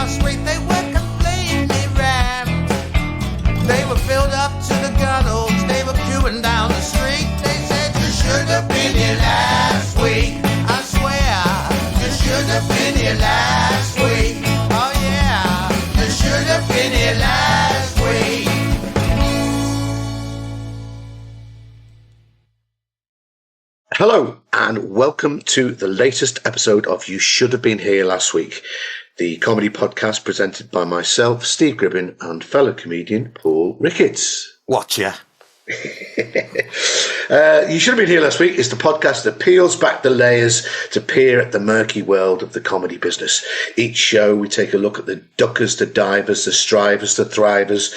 street, they were completely rammed. They were filled up to the gunnels, they were queuing down the street. They said, you should have been here last week. I swear, you should have been here last week. Oh yeah, you should have been here last week. Hello, and welcome to the latest episode of You Should Have Been Here Last Week, the comedy podcast presented by myself, Steve Gribbin, and fellow comedian Paul Ricketts. Watcha. You Should Have Been Here Last Week is the podcast that peels back the layers to peer at the murky world of the comedy business. Each show we take a look at the duckers, the divers, the strivers, the thrivers,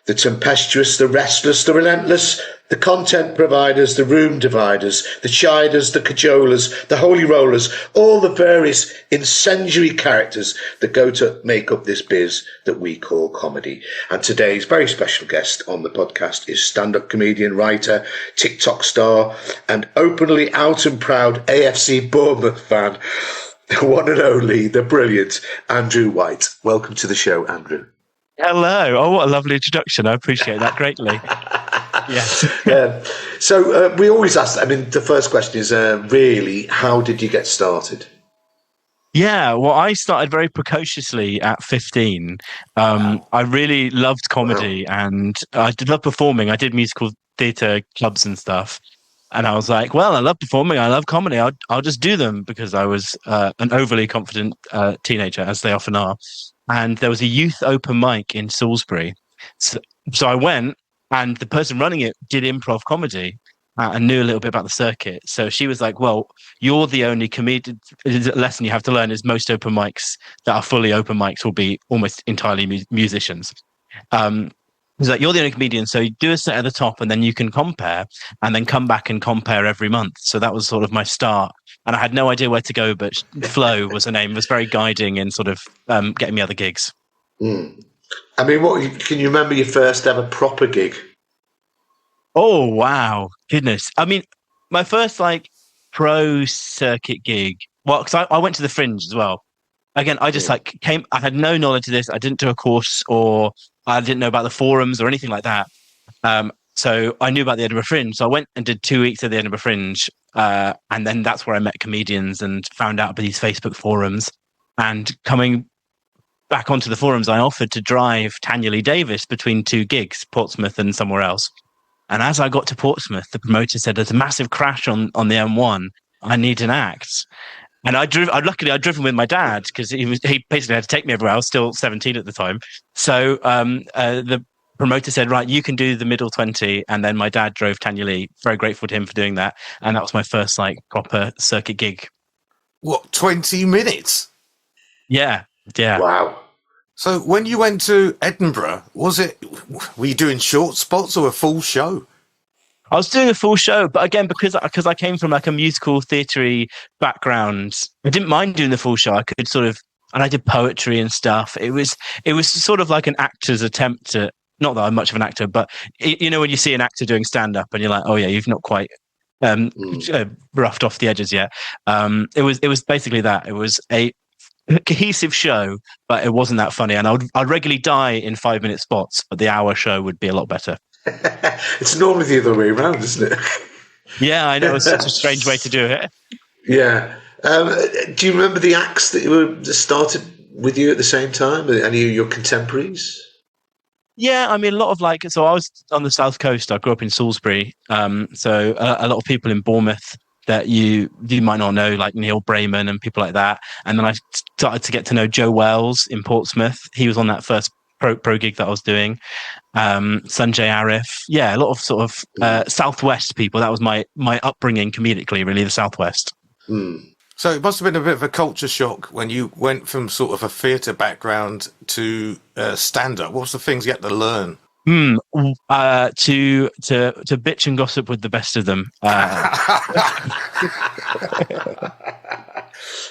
the tempestuous, the restless, the relentless, the content providers, the room dividers, the chiders, the cajolers, the holy rollers, all the various incendiary characters that go to make up this biz that we call comedy. And today's very special guest on the podcast is stand-up comedian, writer, TikTok star, and openly out and proud AFC Bournemouth fan, the one and only, the brilliant Andrew White. Welcome to the show, Andrew. Hello. Oh, what a lovely introduction. I appreciate that greatly. Yes. So we always ask, the first question is really, how did you get started? Yeah, well, I started very precociously at 15. Wow. I really loved comedy and I did love performing. I did musical theatre clubs and stuff. And I was like, well, I love performing. I love comedy. I'll just do them because I was an overly confident teenager, as they often are. And there was a youth open mic in Salisbury. So I went, and the person running it did improv comedy and knew a little bit about the circuit. So she was like, well, you're the only comedian. The lesson you have to learn is most open mics that are fully open mics will be almost entirely musicians. He's like, you're the only comedian, so you do a set at the top and then you can compare and then come back and compare every month. So that was sort of my start. And I had no idea where to go, but Flo was her name. It was very guiding in sort of getting me other gigs. Mm. Can you remember your first ever proper gig? Oh, wow. Goodness. My first pro circuit gig, well, because I went to the Fringe as well. Again, I just I had no knowledge of this. I didn't do a course or I didn't know about the forums or anything like that. So I knew about the Edinburgh Fringe. So I went and did 2 weeks at the Edinburgh Fringe. And then that's where I met comedians and found out about these Facebook forums. And coming back onto the forums, I offered to drive Tanya Lee Davis between two gigs, Portsmouth and somewhere else. And as I got to Portsmouth, the promoter said, there's a massive crash on the M1. I need an act. And luckily I'd driven with my dad because he basically had to take me everywhere. I was still 17 at the time. So the promoter said, right, you can do the middle 20. And then my dad drove Tanya Lee. Very grateful to him for doing that. And that was my first proper circuit gig. What, 20 minutes? Yeah. Wow. So when you went to Edinburgh, were you doing short spots or a full show? I was doing a full show, but again, because I came from a musical theatre background, I didn't mind doing the full show. I could and I did poetry and stuff. It was sort of like an actor's attempt at, not that I'm much of an actor, but when you see an actor doing stand-up and you're like, oh yeah, you've not quite roughed off the edges yet. It was basically that. It was a cohesive show, but it wasn't that funny. And I'd regularly die in 5-minute spots, but the hour show would be a lot better. It's normally the other way around, isn't it? Yeah, I know. It's such a strange way to do it. Yeah. Do you remember the acts that started with you at the same time? Any of your contemporaries? Yeah, a lot of so I was on the South Coast. I grew up in Salisbury. So a lot of people in Bournemouth that you might not know, like Neil Brayman and people like that. And then I started to get to know Joe Wells in Portsmouth. He was on that first pro gig that I was doing. Sanjay Arif. Yeah, a lot of sort of Southwest people. That was my upbringing comedically, really, the Southwest. Mm. So it must have been a bit of a culture shock when you went from sort of a theatre background to stand-up. What was the things you had to learn? To bitch and gossip with the best of them.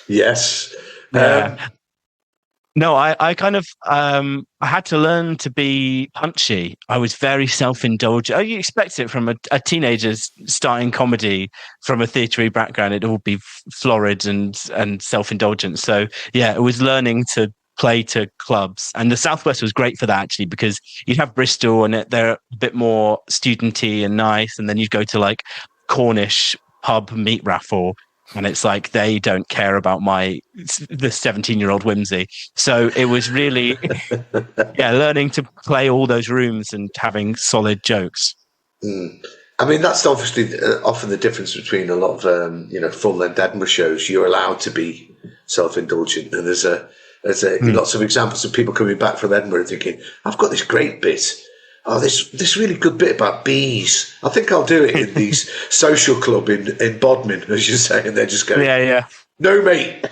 Yes. No, I kind of I had to learn to be punchy. I was very self-indulgent. Oh, you expect it from a teenager starting comedy from a theatre background. It'd all be florid and self-indulgent. So yeah, it was learning to play to clubs. And the Southwest was great for that, actually, because you'd have Bristol and they're a bit more studenty and nice. And then you'd go to like Cornish pub meat raffle. And it's like, they don't care about the 17-year-old whimsy. So it was really, learning to play all those rooms and having solid jokes. I mean, that's obviously often the difference between a lot of, full-length Edinburgh shows. You're allowed to be self-indulgent. And there's lots of examples of people coming back from Edinburgh thinking, I've got this great bit. Oh, this really good bit about bees. I think I'll do it in the social club in Bodmin, as you say. And they're just going, no, mate.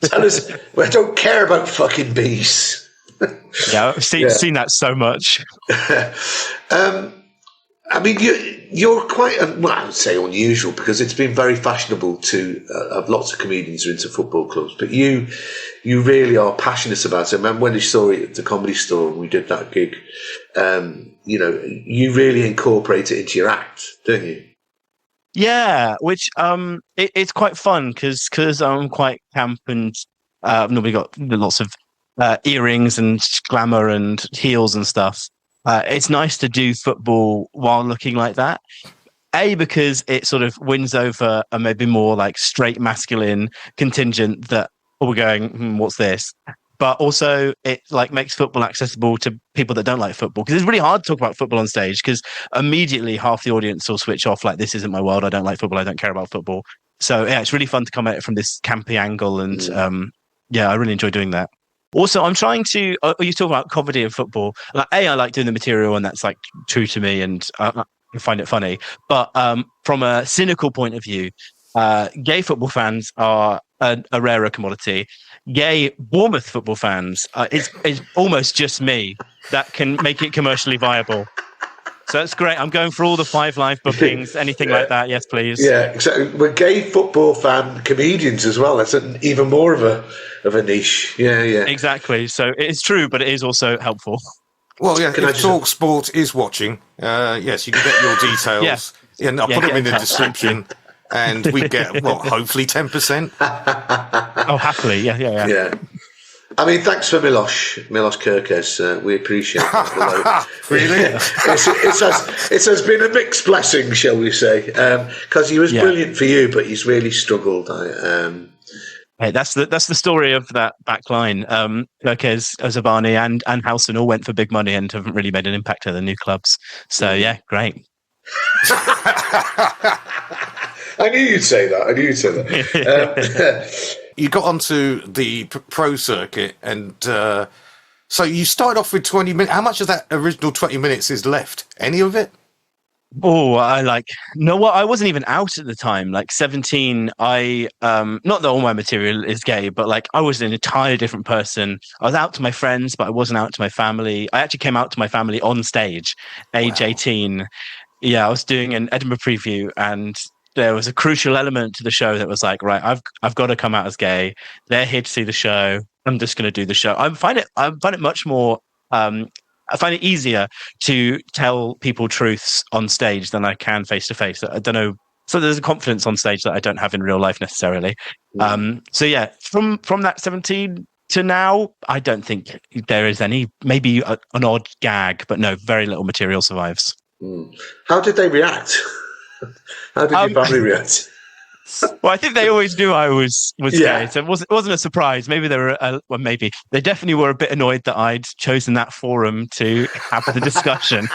Tell us, I don't care about fucking bees. I've seen that so much. I mean, you're quite, I would say unusual, because it's been very fashionable to have lots of comedians who are into football clubs, but you really are passionate about it. I remember when you saw it at the Comedy Store and we did that gig, you really incorporate it into your act, don't you? Yeah, which it's quite fun because I'm quite camp and I've normally got lots of earrings and glamour and heels and stuff. It's nice to do football while looking like that. Because it sort of wins over a maybe more like straight masculine contingent that we're going, what's this? But also it like makes football accessible to people that don't like football, because it's really hard to talk about football on stage because immediately half the audience will switch off, like, this isn't my world, I don't like football, I don't care about football. So yeah, it's really fun to come at it from this campy angle, and I really enjoy doing that. Also, I'm trying to. You talk about comedy and football. Like, I like doing the material, and that's like true to me, and I find it funny. But from a cynical point of view, gay football fans are a rarer commodity. Gay Bournemouth football fans, it's almost just me that can make it commercially viable. So that's great. I'm going for all the 5 live bookings, anything like that. Yes, please. Yeah, exactly. We're gay football fan comedians as well. That's even more of a niche. Yeah. Exactly. So it is true, but it is also helpful. Well, yeah, if Talk Sport is watching, yes, you can get your details. Yeah, and I'll put them in the description. And we get, hopefully 10%. Oh, happily. Yeah. I mean, thanks for Milos Kerkez. We appreciate it. Really? It has been a mixed blessing, shall we say? Because he was brilliant for you, but he's really struggled. Hey, that's the story of that back line. Kerkez, Ozabani, and Howson all went for big money and haven't really made an impact at the new clubs. So yeah, great. I knew you'd say that. You got onto the pro circuit, and so you started off with 20 minutes. How much of that original 20 minutes is left? Any of it? Oh, I wasn't even out at the time. Like 17, not that all my material is gay, but like I was an entirely different person. I was out to my friends, but I wasn't out to my family. I actually came out to my family on stage, age 18. Yeah, I was doing an Edinburgh preview, and there was a crucial element to the show that was like, right, I've got to come out as gay. They're here to see the show. I'm just going to do the show. I find it much more. I find it easier to tell people truths on stage than I can face to face. I don't know. So there's a confidence on stage that I don't have in real life necessarily. So yeah, from that 17 to now, I don't think there is any. Maybe an odd gag, but no, very little material survives. How did they react? How did your family react? Well, I think they always knew I was gay, so it wasn't a surprise. Maybe they were, maybe they definitely were a bit annoyed that I'd chosen that forum to have the discussion.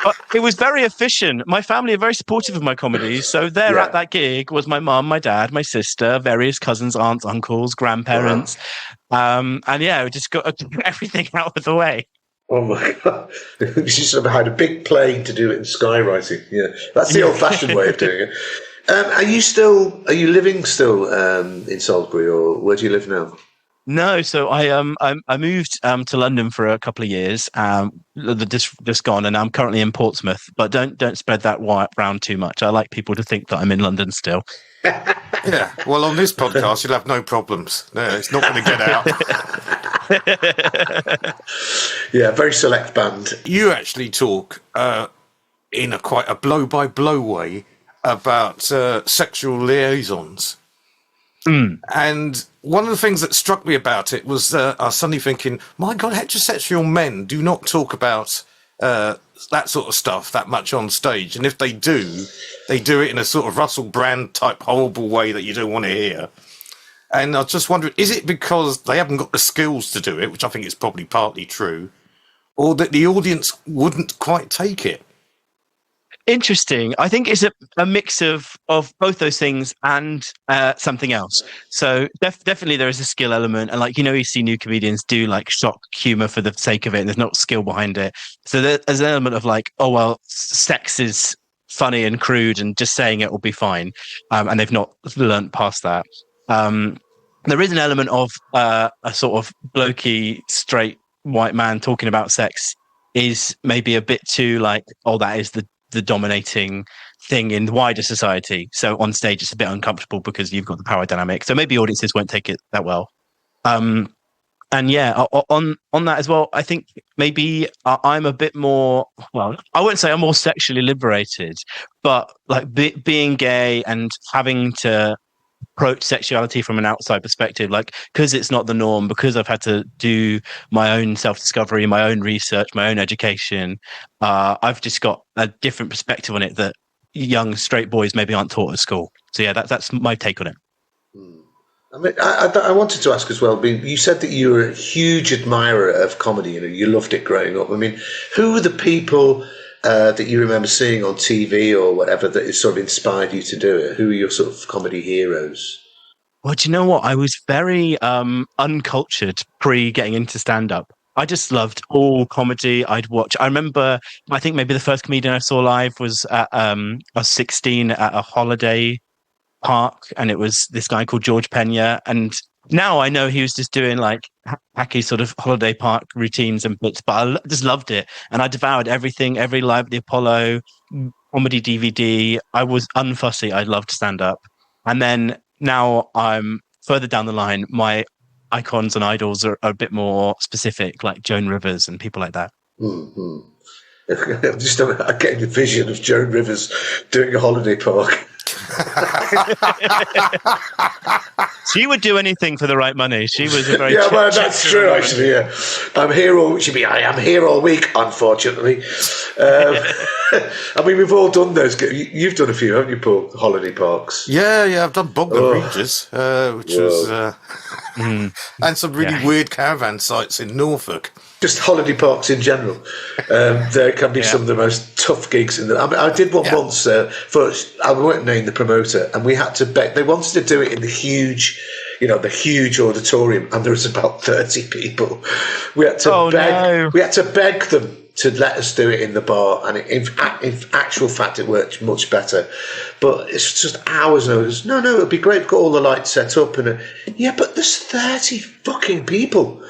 But it was very efficient. My family are very supportive of my comedy, so there at that gig was my mum, my dad, my sister, various cousins, aunts, uncles, grandparents, and we just got everything out of the way. Oh my God. You sort of had a big plane to do it in skywriting. Yeah. That's the old fashioned way of doing it. Are you living still in Salisbury, or where do you live now? No, so I moved to London for a couple of years, just gone, and I'm currently in Portsmouth, but don't spread that around too much. I like people to think that I'm in London still. Yeah, well, on this podcast, you'll have no problems. No, it's not going to get out. Yeah, very select band. You actually talk in quite a blow-by-blow way about sexual liaisons. And one of the things that struck me about it was I was suddenly thinking, my God, heterosexual men do not talk about that sort of stuff that much on stage. And if they do it in a sort of Russell Brand type horrible way that you don't want to hear. And I was just wondering, is it because they haven't got the skills to do it, which I think is probably partly true, or that the audience wouldn't quite take it? Interesting. I think it's a mix of both those things and something else. So definitely there is a skill element, and like, you see new comedians do like shock humor for the sake of it, and there's not skill behind it. So there's an element of like, oh well, sex is funny and crude, and just saying it will be fine, and they've not learnt past that. There is an element of a sort of blokey straight white man talking about sex is maybe a bit too like, oh, that is the dominating thing in wider society. So on stage, it's a bit uncomfortable because you've got the power dynamic. So maybe audiences won't take it that well. And yeah, on that as well, I think maybe I'm a bit more, well, I wouldn't say I'm more sexually liberated, but like being gay and having to approach sexuality from an outside perspective, like, because it's not the norm, because I've had to do my own self-discovery, my own research, my own education, I've just got a different perspective on it that young straight boys maybe aren't taught at school. So yeah, that's my take on it. I mean, I wanted to ask as well, you said that you were a huge admirer of comedy, you loved it growing up. I mean, who were the people that you remember seeing on TV or whatever that has sort of inspired you to do it? Who are your sort of comedy heroes? Well, do you know what? I was very uncultured pre-getting into stand-up. I just loved all comedy. I'd watch. I remember, I think maybe the first comedian I saw live was at, I was 16 at a holiday park, and it was this guy called George Pena. And now I know he was just doing like hacky sort of holiday park routines and bits, but I just loved it. And I devoured everything, every Live at the Apollo comedy DVD. I was unfussy. I loved stand-up. And then now I'm further down the line, my icons and idols are a bit more specific, like Joan Rivers and people like that. Mm-hmm. I'm getting the vision of Joan Rivers doing a holiday park. She would do anything for the right money. She was a very well, that's true woman. Actually. Yeah, I am here all week. Unfortunately, I mean, we've all done those. You've done a few, haven't you, Paul? Holiday parks. Yeah. I've done Bognor Regis, which was, and some really weird caravan sites in Norfolk. Just holiday parks in general. There can be some of the most tough gigs in the. I mean, I did one once I won't name the promoter, and we had to beg. They wanted to do it in the huge auditorium, and there was about 30 people. We had to beg. No. We had to beg them to let us do it in the bar, and in actual fact, it worked much better. But it's just hours and hours. No, it'd be great. We've got all the lights set up, and but there's 30 fucking people.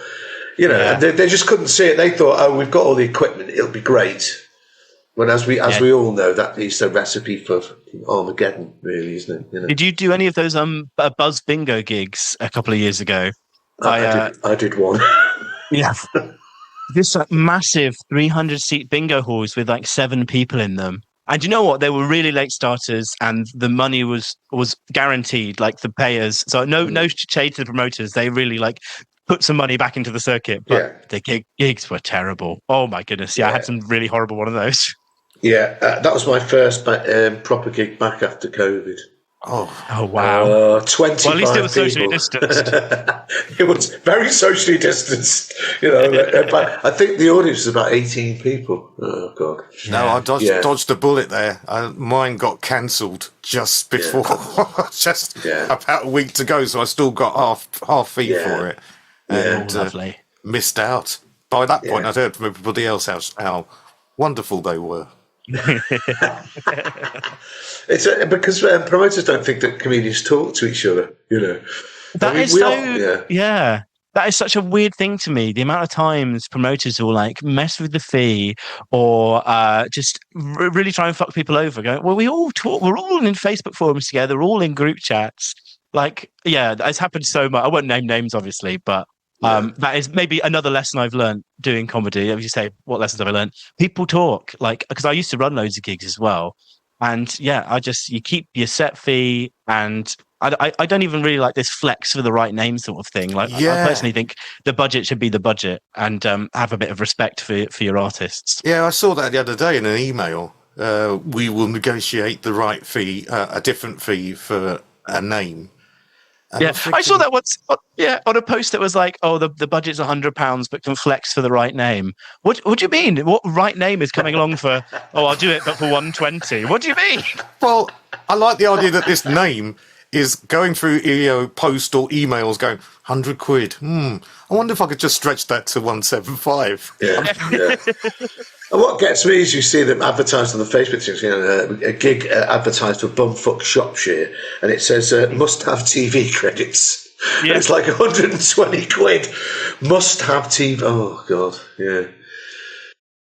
And they just couldn't see it. They thought, oh, we've got all the equipment, it'll be great. When as we all know, that is the recipe for Armageddon, really, isn't it? Did you do any of those Buzz Bingo gigs a couple of years ago? I did one. Yeah. This massive 300-seat bingo halls with like 7 people in them. And you know what? They were really late starters, and the money was guaranteed, like the payers. So no shade to the promoters. They really put some money back into the circuit, but the gigs were terrible. Oh my goodness. Yeah, I had some really horrible one of those. Yeah, that was my first proper gig back after COVID. Oh wow. 25 well, at least it was socially distanced. It was very socially distanced, but I think the audience was about 18 people. Oh God. No, I dodged a bullet there. Mine got cancelled just before, about a week to go, so I still got half feet for it. And lovely. Missed out. By that point, I'd heard from everybody else how wonderful they were. It's because promoters don't think that comedians talk to each other. That is such a weird thing to me. The amount of times promoters will mess with the fee or just really try and fuck people over. Going, well, we all talk. We're all in Facebook forums together. We're all in group chats. It's happened so much. I won't name names, obviously, but that is maybe another lesson I've learned doing comedy. As you say, what lessons have I learned? People talk, because I used to run loads of gigs as well. And yeah, you keep your set fee, and I don't even really like this flex for the right name sort of thing. Like, I Yeah. personally think the budget should be the budget, and have a bit of respect for your artists. Yeah, I saw that the other day in an email. We will negotiate the right fee, a different fee for a name. And Yeah, was I saw thinking, that once. On a post that was like, "Oh, the budget's £100, but can flex for the right name." What do you mean? What right name is coming along for? Oh, I'll do it, but for 120. What do you mean? well, I like the idea that this name is going through post or emails going, £100. I wonder if I could just stretch that to 175. Yeah, yeah. And what gets me is you see them advertised on the Facebook things, a gig advertised for Bumfuck Shropshire, and it says must have TV credits. Yeah. It's like 120 quid. Must have TV. Oh God, yeah.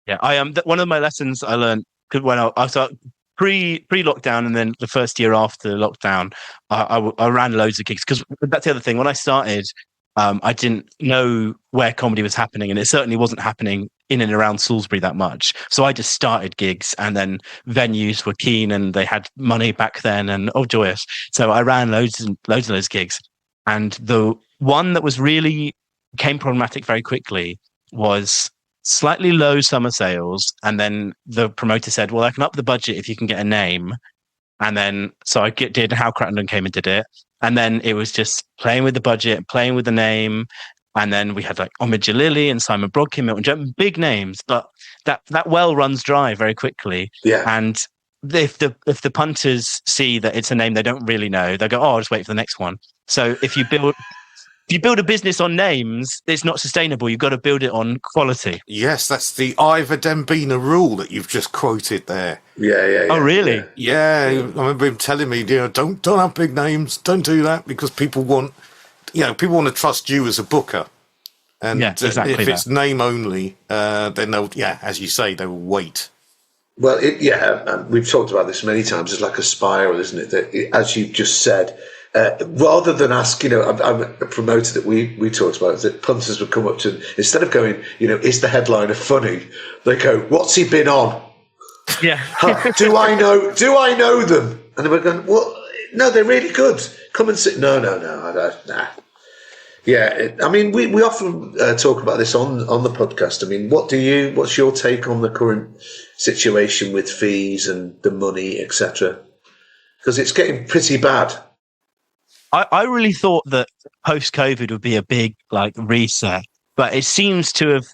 Yeah, I am. One of my lessons I learned when I started pre-lockdown, and then the first year after lockdown, I ran loads of gigs, because that's the other thing. When I started, I didn't know where comedy was happening, and it certainly wasn't happening in and around Salisbury that much. So I just started gigs, and then venues were keen and they had money back then, and joyous. So I ran loads of those gigs. And the one that was really became problematic very quickly was slightly low summer sales. And then the promoter said, well, I can up the budget if you can get a name. And then, so I did How Crackendon came and did it. And then it was just playing with the budget, playing with the name. And then we had like Omid Jalili and Simon Brodkin, Milton Jones, big names, but that well runs dry very quickly. Yeah. And if the punters see that it's a name they don't really know, they go, oh, I'll just wait for the next one. So if you build a business on names, it's not sustainable. You've got to build it on quality. Yes, that's the Ivor Dembina rule that you've just quoted there. Yeah. Oh, really? Yeah, I remember him telling me, don't have big names, don't do that, because people want to trust you as a booker. And yeah, exactly if it's name only, then they'll, as you say, they will wait. Well, we've talked about this many times. It's like a spiral, isn't it? That, as you've just said, rather than ask, I'm a promoter that we talked about, is that punters would come up to, instead of going, is the headliner funny? They go, what's he been on? Yeah. Do I know them? And they were going, well, no, they're really good. Come and sit. No, nah. Yeah, we often talk about this on the podcast. I mean, what's your take on the current situation with fees and the money, etc.? Because it's getting pretty bad. I really thought that post-COVID would be a big reset, but it seems to have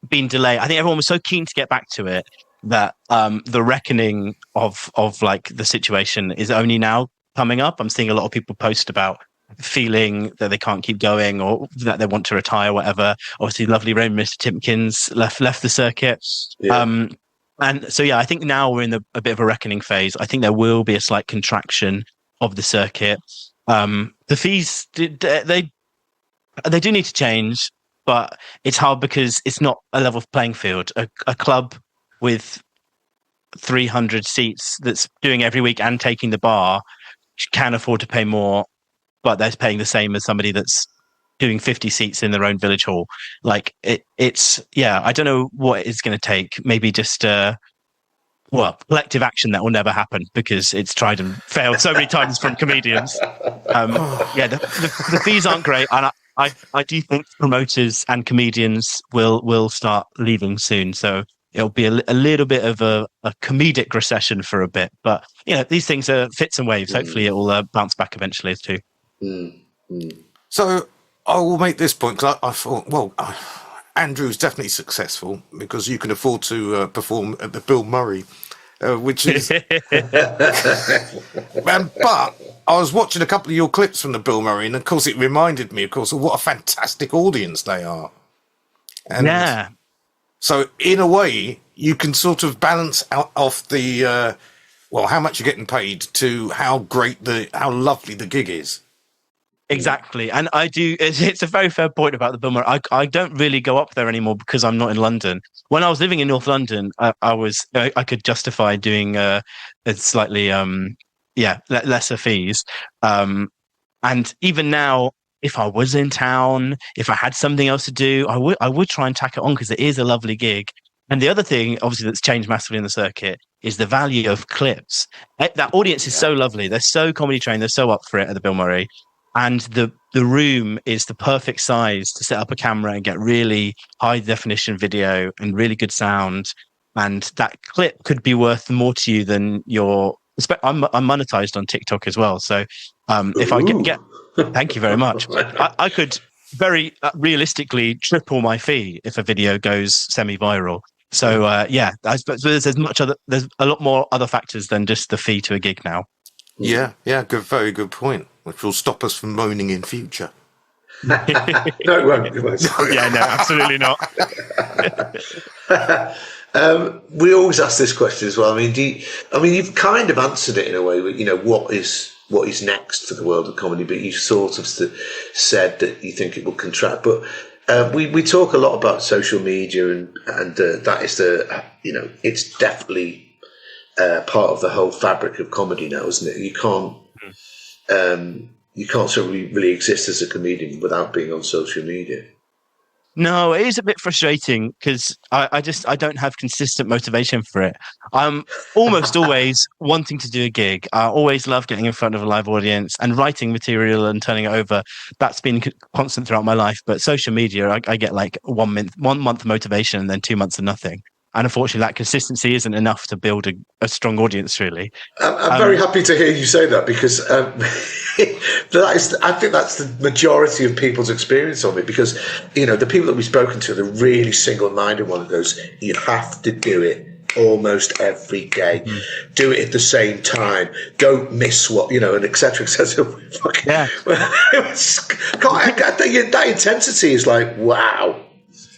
been delayed. I think everyone was so keen to get back to it that the reckoning of the situation is only now coming up. I'm seeing a lot of people post about feeling that they can't keep going or that they want to retire, whatever. Obviously, lovely Raymond Mr. Timpkins left the circuit. Yeah. And so, I think now we're in a bit of a reckoning phase. I think there will be a slight contraction of the circuit. The fees, they do need to change, but it's hard because it's not a level playing field. A club with 300 seats that's doing every week and taking the bar can afford to pay more, but they're paying the same as somebody that's doing 50 seats in their own village hall. It's I don't know what it's going to take. Maybe just collective action that will never happen because it's tried and failed so many times from comedians. The fees aren't great, and I do think promoters and comedians will start leaving soon. So it'll be a little bit of a comedic recession for a bit, but these things are fits and waves. Hopefully, it will bounce back eventually too. So I will make this point because I thought, Andrew's definitely successful because you can afford to perform at the Bill Murray, which is. But I was watching a couple of your clips from the Bill Murray, and of course, it reminded me, of what a fantastic audience they are. And yeah. So in a way, you can sort of balance out off the how much you're getting paid to how lovely the gig is. Exactly. And I do, it's a very fair point about the Bill Murray. I don't really go up there anymore because I'm not in London. When I was living in North London, I could justify doing a slightly, lesser fees. And even now, if I was in town, if I had something else to do, I would try and tack it on because it is a lovely gig. And the other thing, obviously, that's changed massively in the circuit is the value of clips. That audience is so lovely. They're so comedy trained. They're so up for it at the Bill Murray. And the room is the perfect size to set up a camera and get really high definition video and really good sound. And that clip could be worth more to you than your... I'm monetized on TikTok as well. So if I get... Thank you very much. I could very realistically triple my fee if a video goes semi-viral. So I suppose there's a lot more other factors than just the fee to a gig now. Yeah, very good point, which will stop us from moaning in future. No, it won't. Yeah, no, absolutely not. We always ask this question as well. I mean, you've kind of answered it in a way. You know, what is next for the world of comedy? But you sort of said that you think it will contract. But we talk a lot about social media, and that is it's definitely part of the whole fabric of comedy now, isn't it? You can't sort of really exist as a comedian without being on social media. No, it is a bit frustrating because I don't have consistent motivation for it. I'm almost always wanting to do a gig. I always love getting in front of a live audience and writing material and turning it over. That's been constant throughout my life. But social media, I get like 1 month motivation and then 2 months of nothing. And unfortunately, that consistency isn't enough to build a strong audience, really. I'm very happy to hear you say that, because I think that's the majority of people's experience of it. Because, the people that we've spoken to, they're really single-minded. One of those, you have to do it almost every day. Do it at the same time. Don't miss what, and et cetera, et cetera. Yeah. That intensity is like, wow.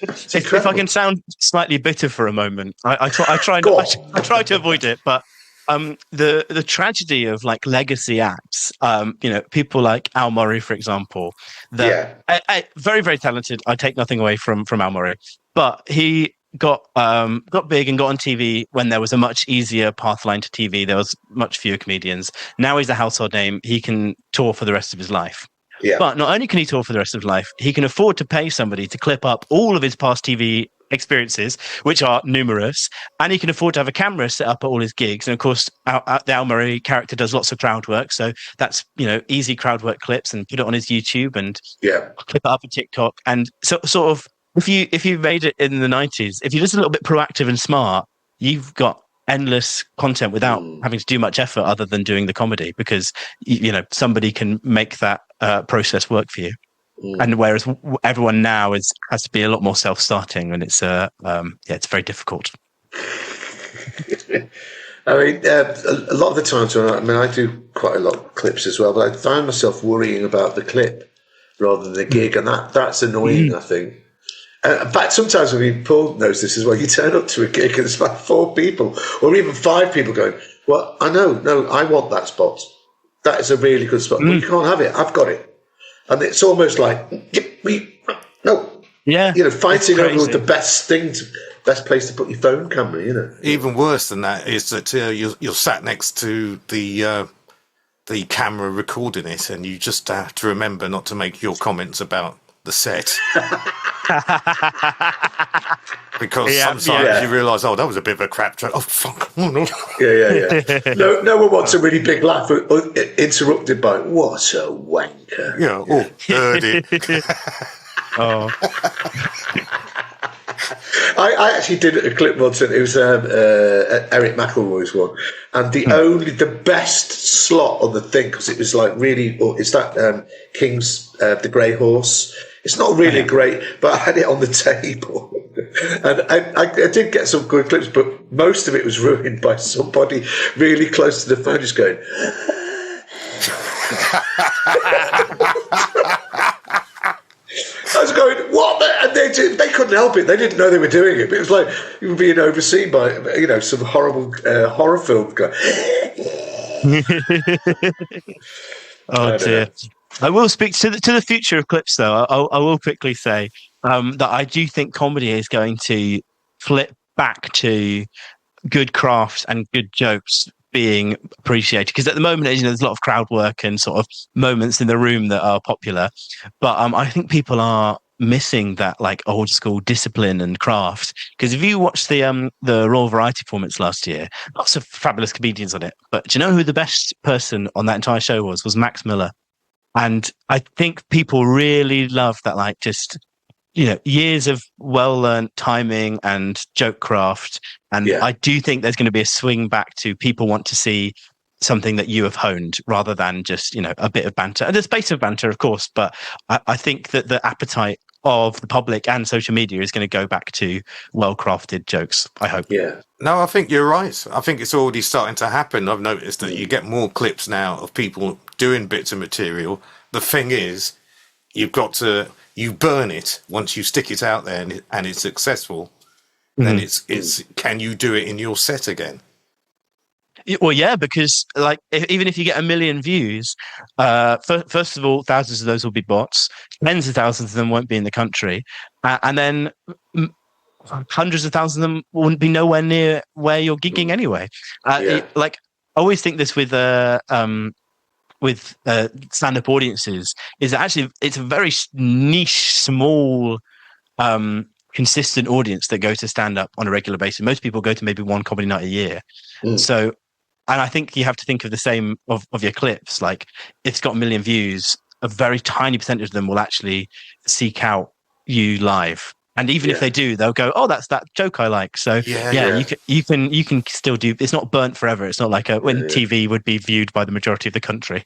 If I can sound slightly bitter for a moment, I try to avoid it. But the tragedy of like legacy acts, people like Al Murray, for example, that very, very talented. I take nothing away from Al Murray, but he got big and got on TV when there was a much easier path line to TV. There was much fewer comedians. Now he's a household name. He can tour for the rest of his life. Yeah. But not only can he tour for the rest of his life, he can afford to pay somebody to clip up all of his past TV experiences, which are numerous, and he can afford to have a camera set up at all his gigs. And of course, the Al Murray character does lots of crowd work, so that's easy crowd work clips, and put it on his YouTube and clip it up on TikTok. And so, sort of, if you made it in the 90s, if you're just a little bit proactive and smart, you've got endless content without having to do much effort other than doing the comedy, because somebody can make that process work for you. And whereas everyone now has to be a lot more self-starting, and it's it's very difficult. I mean, a lot of the times, I do quite a lot of clips as well, but I find myself worrying about the clip rather than the gig, and that's annoying, I think. In fact, sometimes, Paul knows this as well, you turn up to a gig and there's about 4 people or even 5 people going, well, I want that spot. That is a really good spot. But you can't have it. I've got it. And it's almost like, no. Yeah. Fighting over the best place to put your phone camera, Even worse than that is that you're sat next to the camera recording it, and you just have to remember not to make your comments about the set. Because sometimes you realise, that was a bit of a crap joke. Oh, fuck. Oh, no. Yeah. No one wants a really big laugh interrupted by, what a wanker. Yeah, heard it. I actually did a clip once, and it was Eric McElroy's one, and the best slot on the thing, because it was like really, it's that King's the Grey Horse. It's not really great, but I had it on the table, and I did get some good clips, but most of it was ruined by somebody really close to the phone just going. I was going, what? And they couldn't help it. They didn't know they were doing it. But it was like you were being overseen by, some horrible horror film guy. Oh dear. I will speak to the future of clips, though. I will quickly say that I do think comedy is going to flip back to good crafts and good jokes being appreciated, because at the moment, there's a lot of crowd work and sort of moments in the room that are popular, but I think people are missing that like old school discipline and craft. Because if you watch the Royal Variety performance last year, lots of fabulous comedians on it. But do you know who the best person on that entire show was? Was Max Miller. And I think people really love that, like, just, years of well-learned timing and joke craft. And I do think there's going to be a swing back to people want to see something that you have honed rather than just, a bit of banter. And there's space of banter, of course, but I think that the appetite of the public and social media is going to go back to well-crafted jokes, I hope. Yeah. No, I think you're right. I think it's already starting to happen. I've noticed that you get more clips now of people doing bits of material. The thing is, you burn it once you stick it out there and it's successful. Then it's can you do it in your set again? Well, yeah, because like even if you get 1 million views, first of all, thousands of those will be bots. Tens of thousands of them won't be in the country, and then hundreds of thousands of them wouldn't be nowhere near where you're gigging anyway. Like I always think this with stand-up audiences is that actually it's a very niche, small, consistent audience that go to stand-up on a regular basis. Most people go to maybe one comedy night a year. So, and I think you have to think of the same of your clips. Like if it's got 1 million views, a very tiny percentage of them will actually seek out you live. And even if they do, they'll go, "Oh, that's that joke I like." So you can still do. It's not burnt forever. It's not like when TV would be viewed by the majority of the country.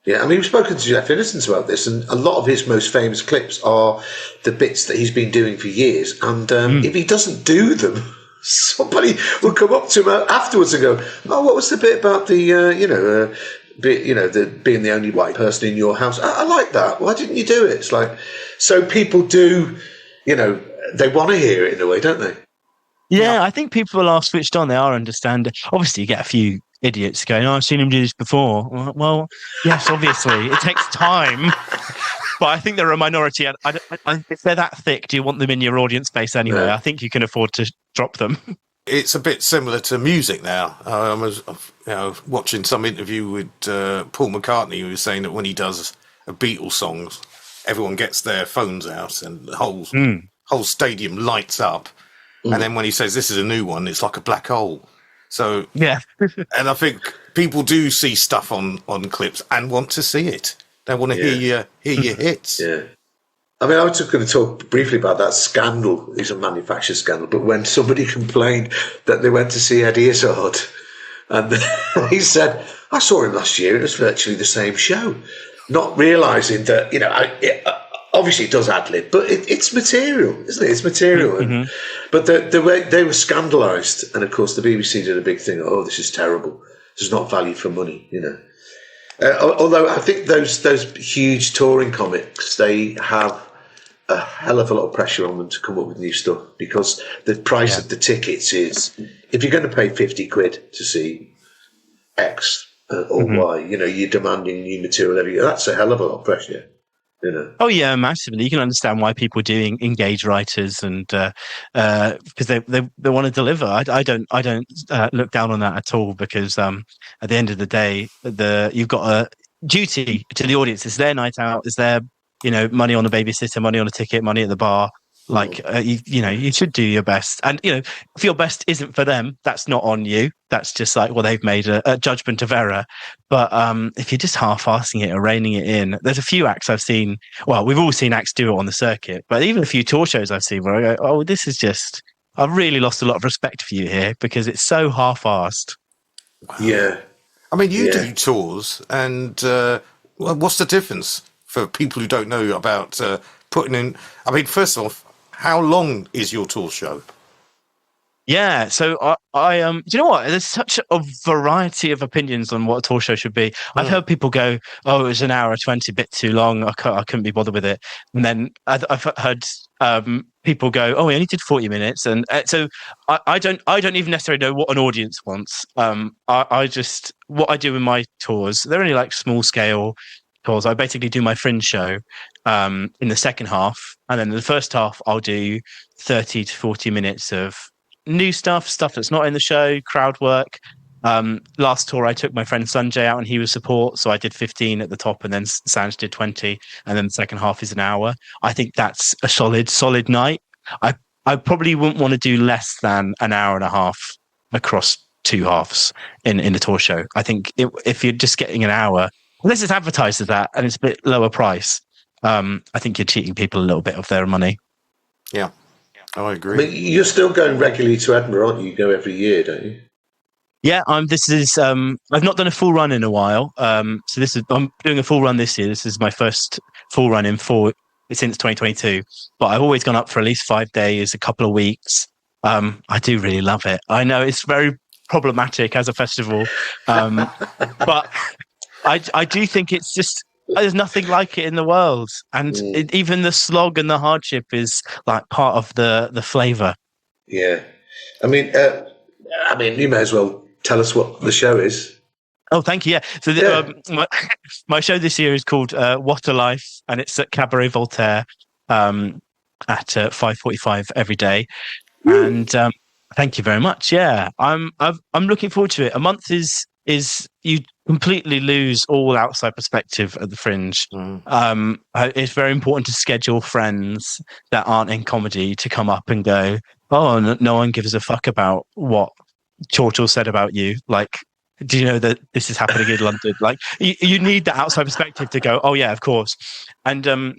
Yeah, I mean, we've spoken to Jeff Innocence about this, and a lot of his most famous clips are the bits that he's been doing for years. And if he doesn't do them, somebody will come up to him afterwards and go, "Oh, what was the bit about the being the only white person in your house? I like that. Why didn't you do it?" It's like, so people do. They want to hear it in a way, don't they? Yeah, I think people are switched on. They are understanding. Obviously, you get a few idiots going, "Oh, I've seen him do this before." Well, yes, obviously, it takes time. But I think they're a minority. And if they're that thick, do you want them in your audience base anyway? I think you can afford to drop them. It's a bit similar to music now. I was watching some interview with Paul McCartney, who was saying that when he does a Beatles song, everyone gets their phones out and the whole stadium lights up. And then when he says this is a new one, it's like a black hole. So yeah. And I think people do see stuff on clips and want to see it. They want to hear your hits. Yeah. I mean, I was just going to talk briefly about that scandal. It's a manufactured scandal, but when somebody complained that they went to see Eddie Izzard, and he said, "I saw him last year. It was virtually the same show," not realising that obviously it does ad-lib, but it's material, isn't it? It's material. But the way they were scandalised, and of course the BBC did a big thing. "Oh, this is terrible. This is not value for money," Although I think those huge touring comics, they have a hell of a lot of pressure on them to come up with new stuff, because the price of the tickets is, if you're going to pay 50 quid to see X or Y, you're demanding new material every year. That's a hell of a lot of pressure. Oh yeah, massively. You can understand why people do engage writers, and because they want to deliver. I don't look down on that at all, because at the end of the day, you've got a duty to the audience. It's their night out. It's their money on a babysitter, money on a ticket, money at the bar. Like you should do your best, and if your best isn't for them, that's not on you. That's just like, well, they've made a judgment of error. But if you're just half-assing it or reining it in, there's a few acts I've seen. Well, we've all seen acts do it on the circuit, but even a few tour shows I've seen where I go, "Oh, this is just, I've really lost a lot of respect for you here, because it's so half-assed." Wow. Yeah, I mean, you do tours, and what's the difference for people who don't know about putting in? I mean, first of all, how long is your tour show? Yeah, so I do you know what? There's such a variety of opinions on what a tour show should be. I've heard people go, "Oh, it was an hour 20, a bit too long. I couldn't be bothered with it." And then I've heard people go, "Oh, we only did 40 minutes." And so I don't even necessarily know what an audience wants. I just, what I do in my tours, they're only like small scale tours. I basically do my Fringe show in the second half, and then in the first half I'll do 30 to 40 minutes of new stuff that's not in the show, crowd work, Last tour, I took my friend Sanjay out and he was support. So I did 15 at the top and then Sanj did 20. And then the second half is an hour. I think that's a solid night. I probably wouldn't want to do less than an hour and a half across two halves in a tour show. I think if you're just getting an hour, unless it's advertised as that and it's a bit lower price, I think you're cheating people a little bit of their money. Yeah, I agree. I mean, you're still going regularly to Edinburgh, aren't you? You go every year, don't you? Yeah, I've not done a full run in a while. I'm doing a full run this year. This is my first full run since 2022. But I've always gone up for at least 5 days, a couple of weeks. I do really love it. I know it's very problematic as a festival, but I do think it's just there's nothing like it in the world, and even the slog and the hardship is like part of the flavor. Yeah, I mean, you may as well tell us what the show is. Oh, thank you. Yeah. So my show this year is called What a Life, and it's at Cabaret Voltaire at 5:45 every day. Woo. And thank you very much. Yeah, I'm looking forward to it. A month is you completely lose all outside perspective at the Fringe. It's very important to schedule friends that aren't in comedy to come up and go, oh, no one gives a fuck about what Churchill said about you. Like, do you know that this is happening in London? Like, you need that outside perspective to go, oh yeah, of course. And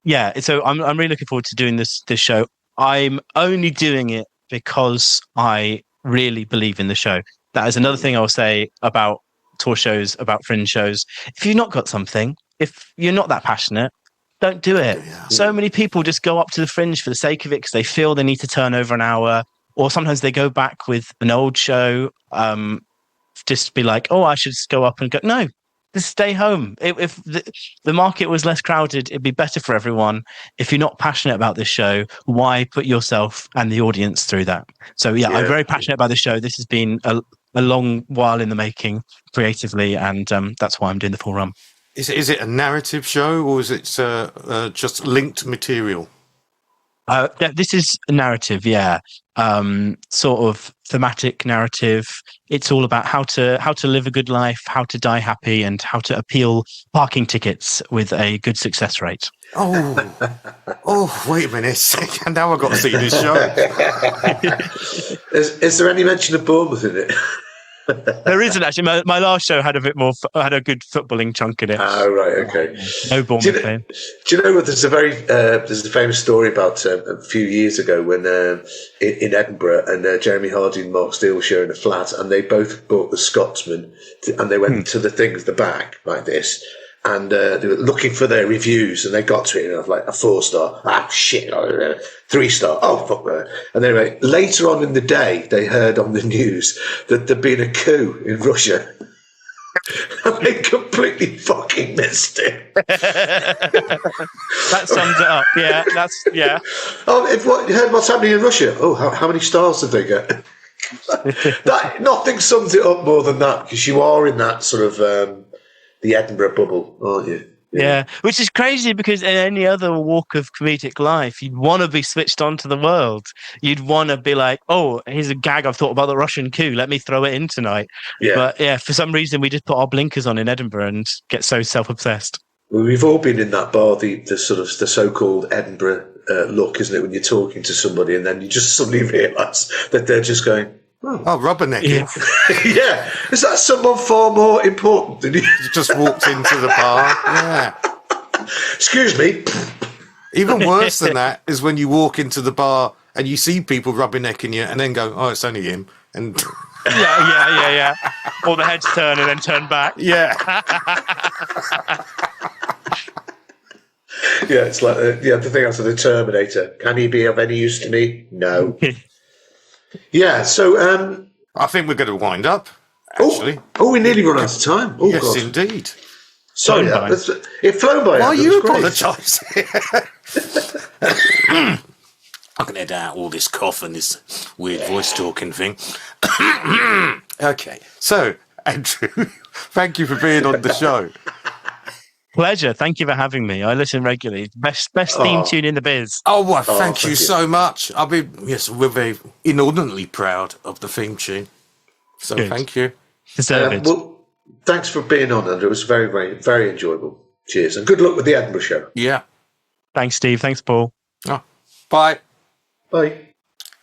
yeah, so I'm really looking forward to doing this show. I'm only doing it because I really believe in the show. That is another thing I'll say about tour shows, about Fringe shows. If you've not got something, if you're not that passionate, don't do it. Yeah. So many people just go up to the Fringe for the sake of it because they feel they need to turn over an hour, or sometimes they go back with an old show, just to be like, oh, I should just go up and go. No, just stay home. If the market was less crowded, it'd be better for everyone. If you're not passionate about this show, why put yourself and the audience through that? So yeah. I'm very passionate about this show. This has been a long while in the making creatively, and that's why I'm doing the full run. Is it a narrative show, or is it just linked material? This is a narrative, yeah. Sort of thematic narrative. It's all about how to live a good life, how to die happy, and how to appeal parking tickets with a good success rate. Oh, wait a minute. Now I've got to see this show. Is there any mention of Bournemouth in it? There isn't actually. My last show had a bit more. Had a good footballing chunk in it. Oh right, okay. No Bournemouth fan. Do you know what? There's a famous story about a few years ago when in Edinburgh, and Jeremy Hardy and Mark Steele were sharing a flat, and they both bought the Scotsman, and they went to the thing at the back like this. And they were looking for their reviews, and they got to it, and I was like, a 4-star. Ah, shit. 3-star. Oh, fuck that. And anyway, later on in the day, they heard on the news that there'd been a coup in Russia. And they completely fucking missed it. That sums it up. Yeah, Oh, you heard what's happening in Russia? Oh, how many stars did they get? Nothing sums it up more than that, because you are in that sort of... the Edinburgh bubble, aren't you? Yeah, which is crazy because in any other walk of comedic life, you'd want to be switched on to the world. You'd want to be like, oh, here's a gag I've thought about the Russian coup. Let me throw it in tonight. Yeah. But yeah, for some reason, we just put our blinkers on in Edinburgh and get so self-obsessed. Well, we've all been in that bar, the sort of the so-called Edinburgh look, isn't it? When you're talking to somebody and then you just suddenly realise that they're just going, oh, rubbernecking. Yeah. Is that someone far more important than you? You just walked into the bar. Yeah. Excuse me. Even worse than that is when you walk into the bar and you see people rubbernecking you and then go, oh, it's only him. And yeah. Or the heads turn and then turn back. Yeah. Yeah, it's like the thing after the Terminator. Can he be of any use to me? No. Yeah, so... I think we're going to wind up, actually. Oh, we nearly run out of time. Oh, yes, God. Indeed. Sorry, it flew by. Why are you apologising? I can edit out all this cough and this weird voice talking thing. Okay, so, Andrew, thank you for being on the show. Pleasure. Thank you for having me. I listen regularly. Best theme tune in the biz. Oh, well, thank you so much. We're very inordinately proud of the theme tune. So Good. thank you. Deserve it. Well, thanks for being on, Andrew. It was very, very, very enjoyable. Cheers. And good luck with the Edinburgh show. Yeah. Thanks, Steve. Thanks, Paul. Oh, bye. Bye.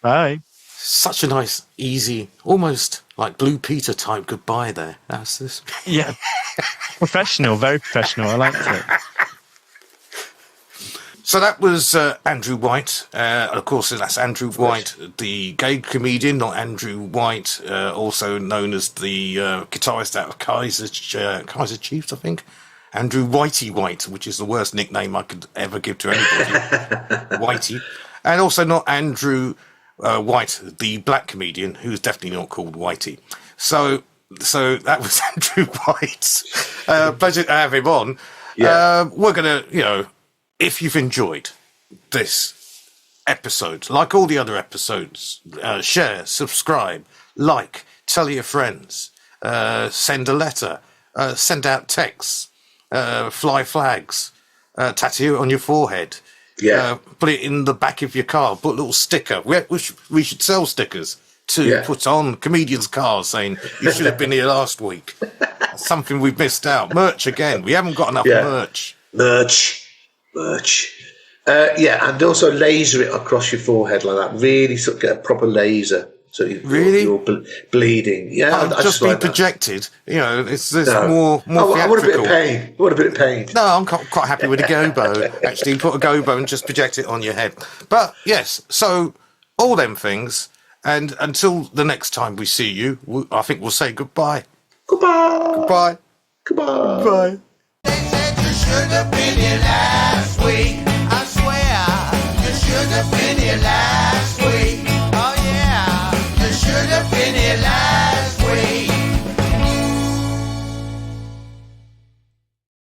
Bye. Such a nice, easy, almost like Blue Peter type goodbye there. That's this. Yeah. Professional, very professional. I liked it. So that was Andrew White. Of course, that's Andrew White, the gay comedian, not Andrew White, also known as the guitarist out of Kaiser Chiefs, I think. Andrew Whitey White, which is the worst nickname I could ever give to anybody. Whitey. And also not Andrew White, the black comedian, who's definitely not called Whitey. So that was Andrew White. Pleasure to have him on. Yeah. We're going to, if you've enjoyed this episode, like all the other episodes, share, subscribe, like, tell your friends, send a letter, send out texts, fly flags, tattoo it on your forehead, put it in the back of your car, put a little sticker. We should sell stickers to put on comedians' cars saying, you should have been here last week. Something we've missed out. Merch again. We haven't got enough merch. Merch. And also laser it across your forehead like that. Really sort of get a proper laser so you're bleeding. Yeah, I'll just be like projected. It's more theatrical. I want a bit of pain. No, I'm quite happy with a gobo. Actually, put a gobo and just project it on your head. But yes, so all them things. And until the next time we see you, I think we'll say goodbye. Goodbye. Goodbye. Goodbye. Bye. They said you should have been here last